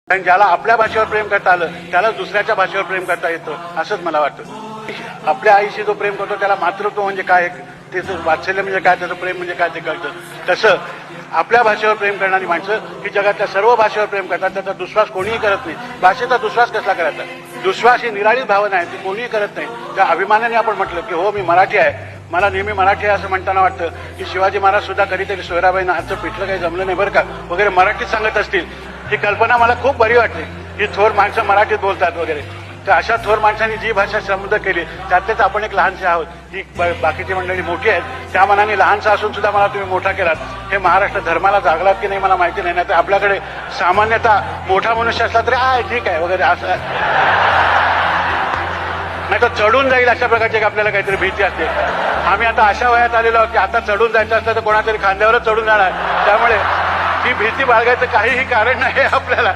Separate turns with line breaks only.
कारण ज्याला आपल्या भाषेवर प्रेम करता आलं त्याला दुसऱ्याच्या भाषेवर प्रेम करता येतं असंच मला वाटतं. आपल्या आईशी जो प्रेम करतो त्याला मातृत्व म्हणजे काय, त्याचं वात्सल्य म्हणजे काय, त्याचं प्रेम म्हणजे काय ते कळतं. तसं आपल्या भाषेवर प्रेम करणारी माणसं ही जगातल्या सर्व भाषेवर प्रेम करतात. त्याचा दुश्वास कोणीही करत नाही. भाषेचा दुश्वास कसला करायचा? दुश्वास ही निराळीच भावना आहे, ती कोणीही करत नाही. त्या अभिमानाने आपण म्हटलं की हो मी मराठी आहे, मला नेहमी मराठी आहे असं म्हणताना वाटतं की शिवाजी महाराज सुद्धा कधीतरी सोयराबाईंना आजचं पिठलं काही जमलं नाही बरं का वगैरे मराठीत सांगत असतील. ही कल्पना मला खूप बरी वाटली की थोर माणसं मराठीत बोलतात वगैरे. तर अशा थोर माणसांनी जी भाषा समृद्ध केली त्यातलेच आपण एक लहानसे आहोत. ही बाकीची मंडळी मोठी आहेत, त्या मनाने लहानसा असून सुद्धा मला तुम्ही मोठा केलात. हे महाराष्ट्र धर्माला जागलात की नाही मला माहिती नाही. तर आपल्याकडे सामान्यतः मोठा मनुष्य असला तरी ठीक आहे वगैरे असं, नाही तर चढून जाईल अशा प्रकारची आपल्याला काहीतरी भीती असते. आम्ही आता अशा वयात आलेलो आहोत की आता चढून जायचं असलं तर कोणातरी खांद्यावरच चढून जाणार. त्यामुळे ही भीती बाळगायचं काहीही कारण नाही आपल्याला.